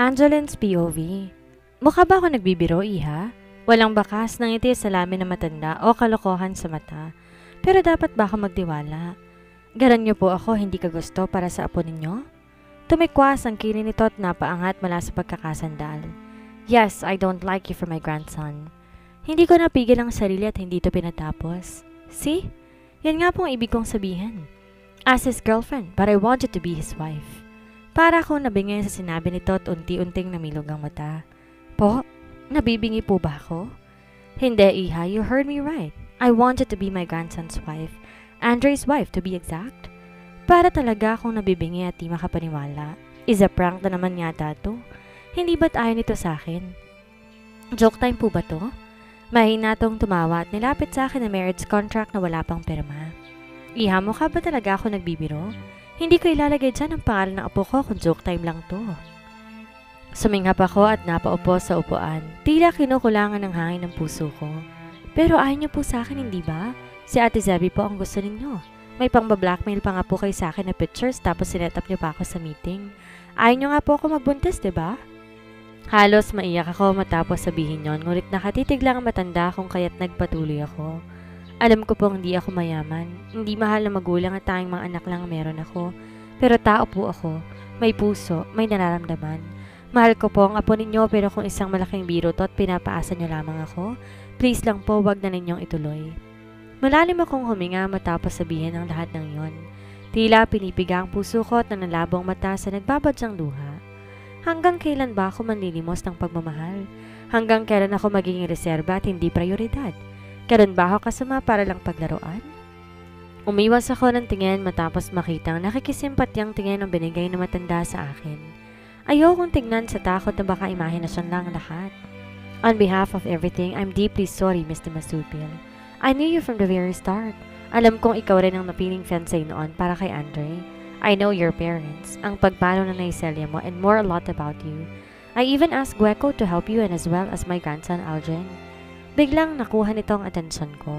Angeline POV. Mukha ba ako nagbibiro, iha? Walang bakas ng ngiti sa lamin na matanda o kalokohan sa mata. Pero dapat ba ako magtiwala? Garan niyo po ako hindi ka gusto para sa apo ninyo? Tumikwas ang kilin nito at napaangat mula sa pagkakasandal. Yes, I don't like you for my grandson. Hindi ko napigil ang sarili at hindi ito pinatapos. See? Yan nga pong ibig kong sabihin. As his girlfriend, but I wanted to be his wife. Para akong nabingay sa sinabi nito at unti-unting namilog ang mata. Po? Nabibingi po ba ako? Hindi, iha. You heard me right. I wanted to be my grandson's wife. Andre's wife, to be exact. Para talaga akong nabibingi at di makapaniwala. Is a prank na naman yata to. Hindi ba't ayaw nito sa akin? Joke time po ba to? Mahina tong tumawa at nilapit sa akin na marriage contract na wala pang pirma. Iha, mukha ba talaga ako nagbibiro? Hindi ko ilalagay dyan ang pangalan ng apo ko kung joke time lang to. Suminghap ako at napaupo sa upuan. Tila kinukulangan ng hangin ng puso ko. Pero ayaw niyo po sa akin, hindi ba? Si Ate Zebby po ang gusto ninyo. May pang-blackmail pa nga po kayo sa akin na pictures tapos sinetap niyo pa ako sa meeting. Ayaw niyo nga po ako magbuntis, diba? Halos maiyak ako matapos sabihin yon, ngunit nakatitig lang ang matanda kung kaya't nagpatuloy ako. Alam ko pong hindi ako mayaman, hindi mahal na magulang at tanging mga anak lang meron ako. Pero tao po ako, may puso, may nararamdaman. Mahal ko po ang apo ninyo pero kung isang malaking biro to at pinapaasa niyo lamang ako, please lang po wag na ninyong ituloy. Malalim akong huminga matapos sabihin ang lahat ng yon. Tila pinipiga ang puso ko at nanalabong mata sa nagbabadyang luha. Hanggang kailan ba ako manlilimos ng pagmamahal? Hanggang kailan ako magiging reserba at hindi prioridad? Kailan ba ako kasama para lang paglaruan? Umiwas ako ng tingin matapos makitang nakikisimpatyang tingin ang binigay na matanda sa akin. Ayokong tignan sa takot na baka imahinasyon lang lahat. On behalf of everything, I'm deeply sorry, Mr. Masupil. I knew you from the very start. Alam kong ikaw rin ang napiling fiancé noon para kay Andre. I know your parents, ang pagpalo na naiselya mo, and more a lot about you. I even asked Gueco to help you and as well as my grandson Algen. Biglang nakuha nito ang atensyon ko.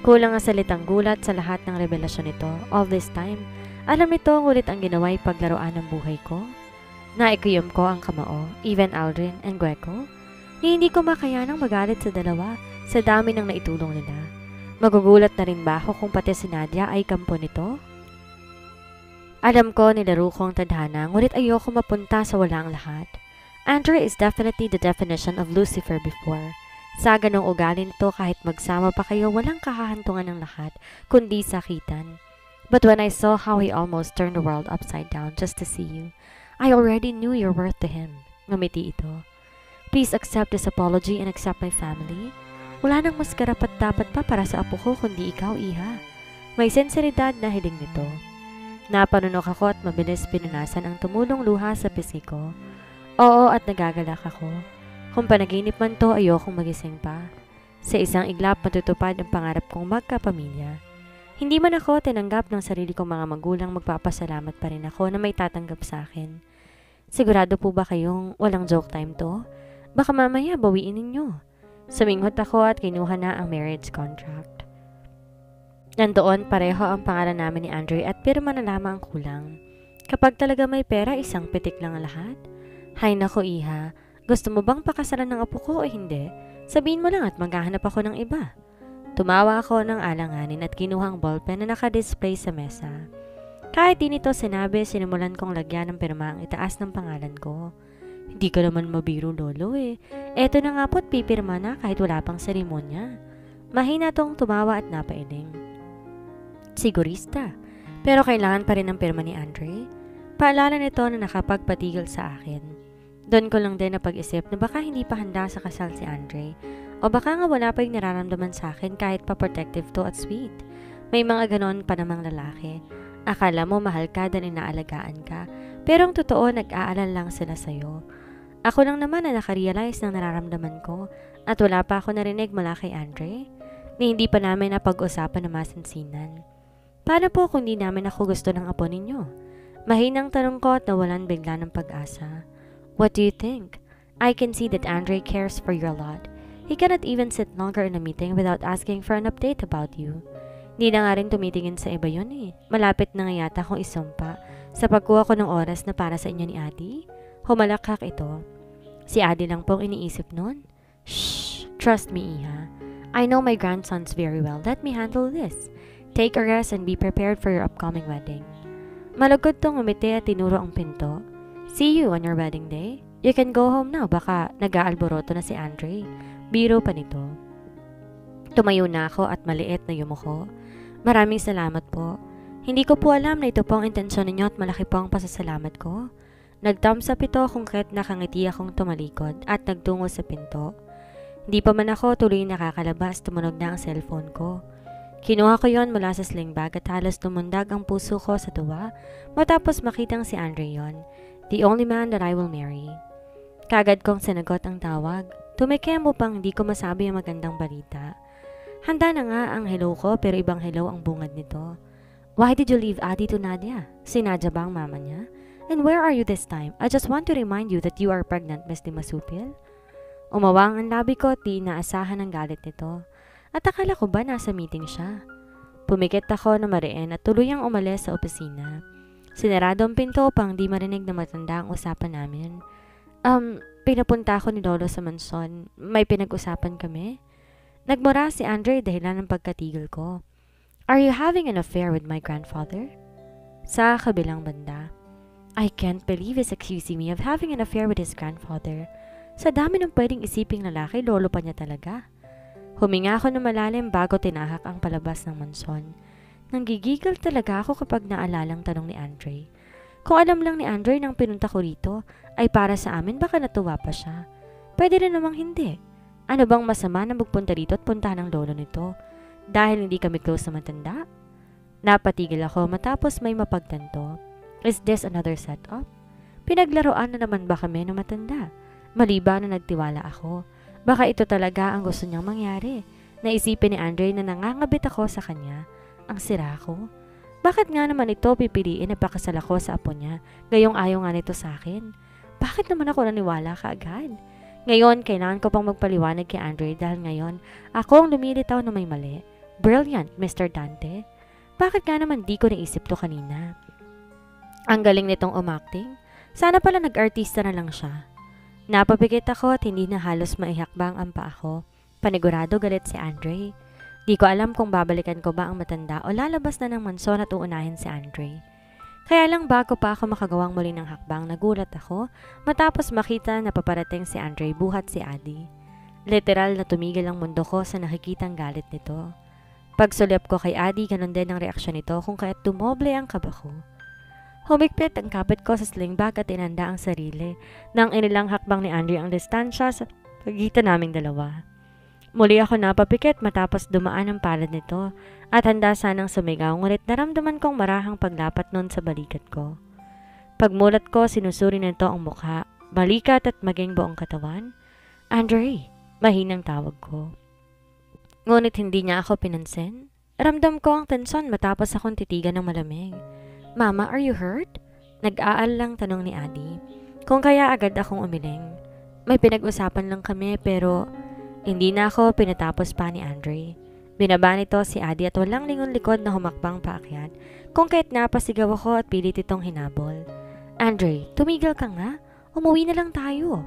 Kulang ang salitang gulat sa lahat ng revelasyon nito. All this time, alam nito ngunit ang ginawa ay paglaruan ng buhay ko. Naikuyom ko ang kamao, even Aldrin and Gueco. Hindi ko makayanang magalit sa dalawa sa dami ng naitulong nila. Magugulat na rin ba ako kung pati si Nadia ay kampo nito? Alam ko nilaro ko ang tadhana ngunit ayoko mapunta sa walang lahat. Andre is definitely the definition of Lucifer before. Sa ganong ugali nito kahit magsama pa kayo walang kahahantungan ng lahat kundi sakitan. But when I saw how he almost turned the world upside down just to see you, I already knew your worth to him. Ngumiti ito. Please accept this apology and accept my family. Wala nang mas karapat-dapat pa para sa apo ko kundi ikaw, iha. May sinseridad na hiling nito. Napanunok ako at mabilis pinunasan ang tumulong luha sa pisngi ko. Oo at nagagalak ako. Kung panaginip man to, ayokong magising pa. Sa isang iglap matutupad ang pangarap kong magkapamilya. Hindi man ako tinanggap ng sarili kong mga magulang, magpapasalamat pa rin ako na may tatanggap sa akin. Sigurado po ba kayong walang joke time to? Baka mamaya bawiin ninyo. Suminghot ako at kinuha na ang marriage contract. Nandoon pareho ang pangalan namin ni Andre at pirma na lamang ang kulang. Kapag talaga may pera, isang pitik lang ang lahat. Hay nako, iha. Gusto mo bang pakasalan ng apo ko o hindi? Sabihin mo lang at maghahanap ako ng iba. Tumawa ako ng alanganin at kinuha ang ballpen na nakadisplay sa mesa. Kahit di nito sinabi, sinimulan kong lagyan ng pirma ang itaas ng pangalan ko. Hindi ka naman mabiro, lolo eh. Eto na nga po't pipirma na kahit wala pang seremonya. Mahina tong tumawa at napailing. Sigurista. Pero kailangan pa rin ang pirma ni Andre. Paalala nito na nakapagpatigil sa akin. Doon ko lang din napag-isip na baka hindi pa handa sa kasal si Andre. O baka nga wala pa yung nararamdaman sa akin kahit pa protective to at sweet. May mga ganon pa namang lalaki. Akala mo mahal ka dahil inaalagaan ka. Pero ang totoo nag-aalala lang sila sa'yo. Ako lang naman na nakarealize ng nararamdaman ko at wala pa ako narinig mula kay Andre na hindi pa namin napag-usapan na masinsinan. Paano po kung di namin ako gusto ng apo ninyo? Mahinang tanong ko at nawalan bigla ng pag-asa. What do you think? I can see that Andre cares for you a lot. He cannot even sit longer in a meeting without asking for an update about you. Di na nga rin tumitingin sa iba yun eh. Malapit na nga yata akong isumpa sa pagkuha ko ng oras na para sa inyo ni Ate. Humalakak ito. Si Adi lang pong iniisip nun. Shh! Trust me, Iha. I know my grandsons very well. Let me handle this. Take a rest and be prepared for your upcoming wedding. Malugod tong umiti at tinuro ang pinto. See you on your wedding day. You can go home now. Baka nag-aalboroto na si Andre. Biro pa nito. Tumayo na ako at maliit na yumuko. Maraming salamat po. Hindi ko po alam na ito po ang intensyon ninyo at malaki po ang pasasalamat ko. Nag-thumbs up ito kung kahit nakangiti akong tumalikod at nagtungo sa pinto. Hindi pa man ako tuloy nakakalabas, tumunog na ang cellphone ko. Kinuha ko yon mula sa sling bag at halos tumundag ang puso ko sa tuwa matapos makitang si Andre yon, the only man that I will marry. Kagad kong sinagot ang tawag. Tumikim upang hindi ko masabi ang magandang balita. Handa na nga ang hello ko pero ibang hello ang bungad nito. Why did you leave Adi to Nadia? Si Nadia ba ang mama niya? And where are you this time? I just want to remind you that you are pregnant, Miss Dimasupil. Umawang ang labi ko at di inaasahan ang galit nito. At akala ko ba nasa meeting siya? Pumikit ako na mariin at tuluyang umalis sa opisina. Sinarado ang pinto upang di marinig na matanda ang usapan namin. Pinapunta ako ni Lolo sa mansyon. May pinag-usapan kami. Nagmura si Andre dahilan ng pagkatigil ko. Are you having an affair with my grandfather? Sa kabilang banda. I can't believe he's accusing me of having an affair with his grandfather. Sa dami ng pwedeng isiping lalaki, lolo pa niya talaga. Huminga ako ng malalim bago tinahak ang palabas ng mansyon. Nanggigigil talaga ako kapag naalalang tanong ni Andre. Kung alam lang ni Andre nang pinunta ko rito, ay para sa amin baka natuwa pa siya. Pwede rin namang hindi. Ano bang masama na magpunta rito at puntahan ang lolo nito? Dahil hindi kami close na matanda? Napatigil ako matapos may mapagtanto. Is this another setup? Pinaglaruan na naman ba kami ng matanda? Maliban na nagtiwala ako. Baka ito talaga ang gusto niyang mangyari. Naisipin ni Andre na nangangabit ako sa kanya. Ang sira ko. Bakit nga naman ito pipiliin na pakasal ako sa apo niya? Gayong ayaw nga nito sa akin. Bakit naman ako naniwala kaagad? Ngayon, kailangan ko pang magpaliwanag kay Andre dahil ngayon, ako ang lumilitaw na may mali. Brilliant, Mr. Dante. Bakit nga naman di ko naisip to kanina? Ang galing nitong umacting. Sana pala nag-artista na lang siya. Napapikit ako at hindi na halos maihakbang ang paa ko. Panigurado galit si Andre. Di ko alam kung babalikan ko ba ang matanda o lalabas na ng mansyon at uunahin si Andre. Kaya lang bago pa ako makagawang muli ng hakbang, nagulat ako matapos makita na paparating si Andre buhat si Adi. Literal na tumigil ang mundo ko sa nakikitang galit nito. Pagsulyap ko kay Adi, ganun din ang reaksyon nito kung kaya't tumoble ang kaba ko. Humigpit ang kapit ko sa sling bag at inanda ang sarili nang inilang hakbang ni Andre ang distansya sa pagitan naming dalawa. Muli ako napapikit matapos dumaan ang palad nito at handa sanang sumigaw ngunit naramdaman kong marahang paglapat nun sa balikat ko. Pagmulat ko, sinusuri nito ang mukha, balikat at maging buong katawan. Andre, mahinang tawag ko. Ngunit hindi niya ako pinansin. Ramdam ko ang tensyon matapos akong titigan ng malamig. Mama, are you hurt? Nag-aal lang tanong ni Adi. Kung kaya agad akong umiling. May pinag-usapan lang kami pero hindi na ako pinatapos pa ni Andre. Binaba nito si Adi at walang lingon likod na humakbang paakyat kung kaya't napasigaw ako at pilit itong hinabol. Andre, tumigil ka nga. Umuwi na lang tayo.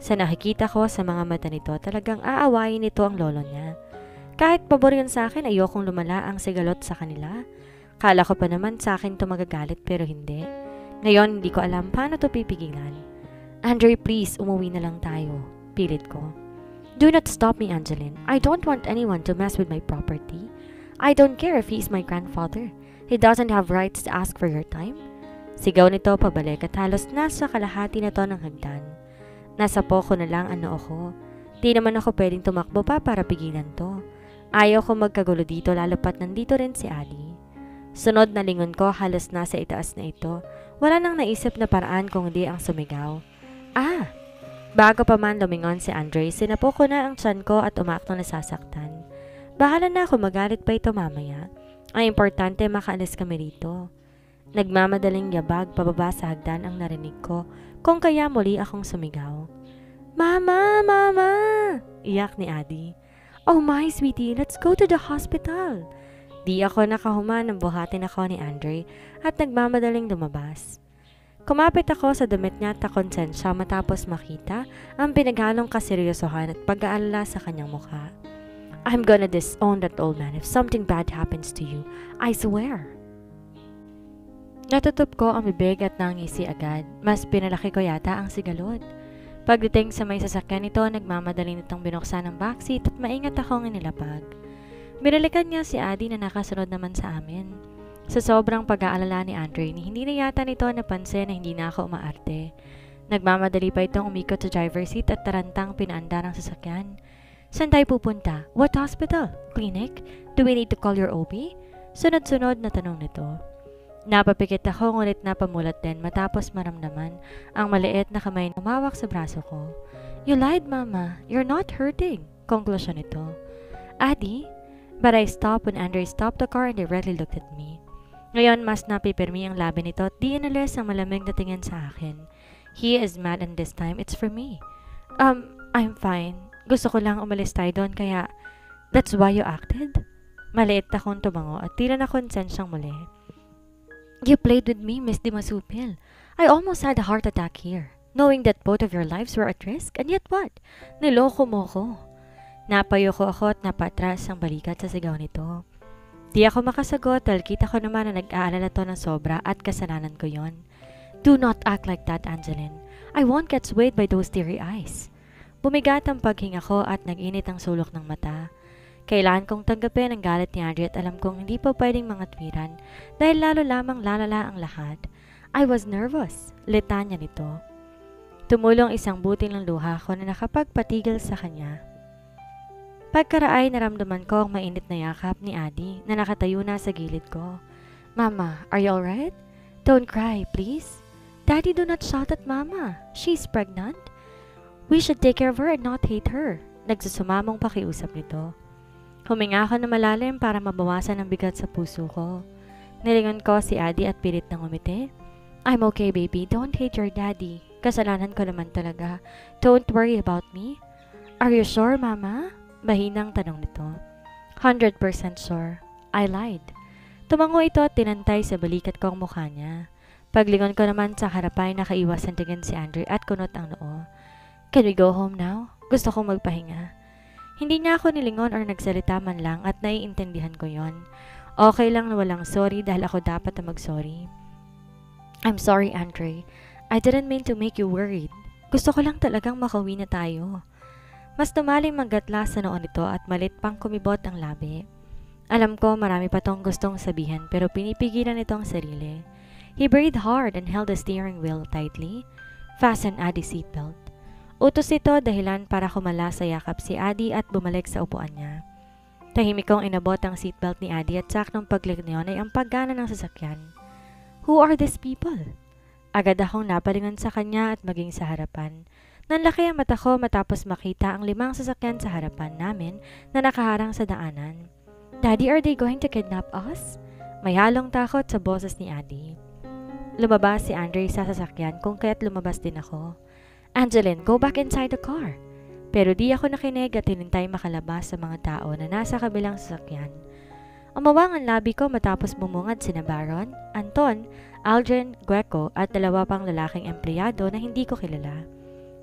Sa nakikita ko sa mga mata nito, talagang aawayin nito ang lolo niya. Kahit pabor yun sa akin, ayokong lumala ang sigalot sa kanila. Kala ko pa naman sa akin to magagalit pero hindi. Ngayon, hindi ko alam paano to pipigilan. Andre, please, umuwi na lang tayo. Pilit ko. Do not stop me, Angeline. I don't want anyone to mess with my property. I don't care if he's my grandfather. He doesn't have rights to ask for your time. Sigaw nito pabalik at halos nasa kalahati na to ng hagdan. Nasa poko na lang ang noo ko. Di naman ako pwedeng tumakbo pa para pigilan to. Ayaw ko magkagulo dito lalo pat nandito rin si Ali. Sunod na lingon ko halos nasa itaas na ito. Wala nang naisip na paraan kung di ang sumigaw. Ah! Bago pa man lumingon si Andre, sinapo ko na ang tiyan ko at umaktong nasasaktan. Bahala na ako magalit pa ito mamaya. Ay importante makaalis kami rito. Nagmamadaling yabag pababa sa hagdan ang narinig ko kung kaya muli akong sumigaw. Mama! Mama! Iyak ni Adi. Oh my sweetie, let's go to the hospital. Di ako nakahuman nang buhatin ako ni Andre at nagmamadaling lumabas. Kumapit ako sa damit niya at konsensya matapos makita ang pinaghalong kaseryosohan at pag-aalala sa kanyang mukha. I'm gonna disown that old man if something bad happens to you. I swear. Natutup ko ang bibig at nangisi agad. Mas pinalaki ko yata ang sigalot. Pagdating sa may sasakyan nito, nagmamadali nitong binuksan ang backseat at maingat akong inilapag. Binalikan niya si Adi na nakasunod naman sa amin. Sa sobrang pag-aalala ni Andre, hindi na yata nito napansin na hindi na ako umaarte. Nagmamadali pa itong umikot sa driver's seat at tarantang pinaandar ang sasakyan. Saan tayo pupunta? What hospital? Clinic? Do we need to call your OB? Sunod-sunod na tanong nito. Napapikit ako ngunit napamulat din matapos maramdaman ang maliit na kamay na umawak sa braso ko. You lied, Mama. You're not hurting. Konklusyon nito. Adi? But I stopped when Andre stopped the car and directly looked at me. Ngayon, mas napipirmi ang labi nito at di inalis ang malamig na tingin sa akin. He is mad and this time it's for me. I'm fine. Gusto ko lang umalis tayo doon kaya that's why you acted? Maliit akong tumango at tila na konsensyang muli. You played with me, Miss Dimasupil. I almost had a heart attack here, knowing that both of your lives were at risk, and yet what? Niloko mo ko. Napayoko ako at napatras ang balikat sa sigaw nito. Di ako makasagot dahil kita ko naman na nag-aalala to ng sobra at kasalanan ko yon. Do not act like that, Angeline. I won't get swayed by those teary eyes. Bumigat ang paghinga ko at nag-init ang sulok ng mata. Kailangan kong tanggapin ang galit ni Andre at alam kong hindi pa pwedeng mga twiran dahil lalo lamang lalala ang lahat. I was nervous, litanya nito. Tumulong isang butil ng luha ko na nakapagpatigil sa kanya. Pagkaraay naramdaman ko ang mainit na yakap ni Adi na nakatayo na sa gilid ko. Mama, are you alright? Don't cry, please. Daddy, do not shout at Mama. She's pregnant. We should take care of her and not hate her. Nagsusumamong pakiusap nito. Huminga ako na malalim para mabawasan ang bigat sa puso ko. Nilingon ko si Adi at pilit ng umiti. I'm okay, baby. Don't hate your daddy. Kasalanan ko naman talaga. Don't worry about me. Are you sure, Mama? Mahinang tanong nito. 100% sure. I lied. Tumango ito at tinantay sa balikat ko ang mukha niya. Paglingon ko naman sa harapay nakaiwas ang tingin si Andre at kunot ang noo. Can we go home now? Gusto kong magpahinga. Hindi niya ako nilingon or nagsalita man lang at naiintindihan ko yon. Okay lang na walang sorry dahil ako dapat na mag-sorry. I'm sorry, Andre. I didn't mean to make you worried. Gusto ko lang talagang makauwi na tayo. Mas tumaling maggatla sa noon nito at malit pang kumibot ang labi. Alam ko marami pa tong gustong sabihin pero pinipigilan nito ang sarili. He breathed hard and held the steering wheel tightly. Fasten Adi's seatbelt. Utos ito dahilan para kumala sa yakap si Adi at bumalik sa upuan niya. Tahimik kong inabot ang seatbelt ni Adi at saktong paglik niyon ay ang paggana ng sasakyan. Who are these people? Agad akong napalingon sa kanya at maging sa harapan. Nanlaki ang mata ko matapos makita ang 5 sasakyan sa harapan namin na nakaharang sa daanan. Daddy, are they going to kidnap us? May halong takot sa boses ni Adi. Lumabas si Andre sa sasakyan kung kaya't lumabas din ako. Angeline, go back inside the car. Pero di ako nakinig at hinintay makalabas sa mga tao na nasa kabilang sasakyan. Umawang ang labi ko matapos bumungad sina Baron, Anton, Aldrin, Gueco at 2 pang lalaking empleyado na hindi ko kilala.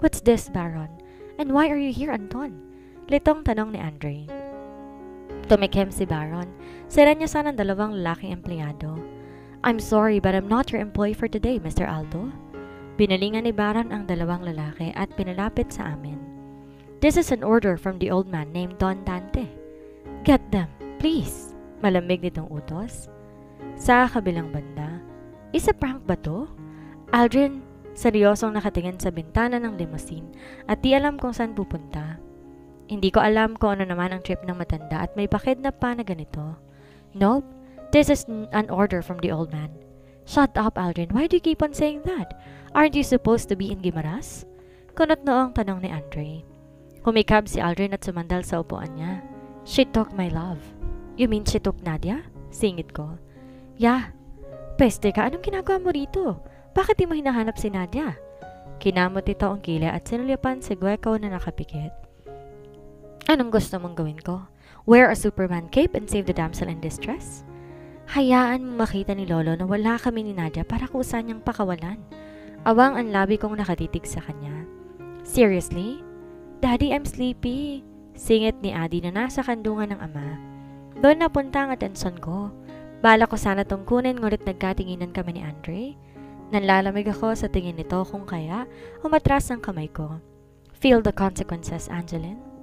What's this, Baron? And why are you here, Anton? Litong tanong ni Andre. Tumikim si Baron. Sira niya sana ng 2 lalaking empleyado. I'm sorry but I'm not your employee for today, Mr. Aldo. Binalingan ni Baron ang 2 lalaki at pinalapit sa amin. This is an order from the old man named Don Dante. Get them, please. Malamig nitong utos. Sa kabilang banda. Isa prank ba to? Aldrin, seryosong nakatingin sa bintana ng limousine at di alam kung saan pupunta. Hindi ko alam kung ano naman ang trip ng matanda at may pakidnap pa na ganito. Nope, this is an order from the old man. Shut up, Aldrin. Why do you keep on saying that? Aren't you supposed to be in Guimaras? Kunot noong tanong ni Andre. Humikab si Aldrin at sumandal sa upuan niya. She took my love. You mean she took Nadia? Singit ko. Yeah. Peste ka, anong ginagawa mo rito? Bakit di mo hinahanap si Nadia? Kinamot ito ang kila at sinulyapan si Gueco na nakapikit. Anong gusto mong gawin ko? Wear a Superman cape and save the damsel in distress? Hayaan mo makita ni Lolo na wala kami ni Nadia para kusa niyang pakawalan. Awang ang labi kong nakatitig sa kanya. Seriously? Daddy, I'm sleepy. Singit ni Adi na nasa kandungan ng ama. Doon napunta ang atensyon ko. Bala ko sana tong kunin ngunit nagkatinginan kami ni Andre. Nanlalamig ako sa tingin nito kung kaya umatras ang kamay ko. Feel the consequences, Angeline.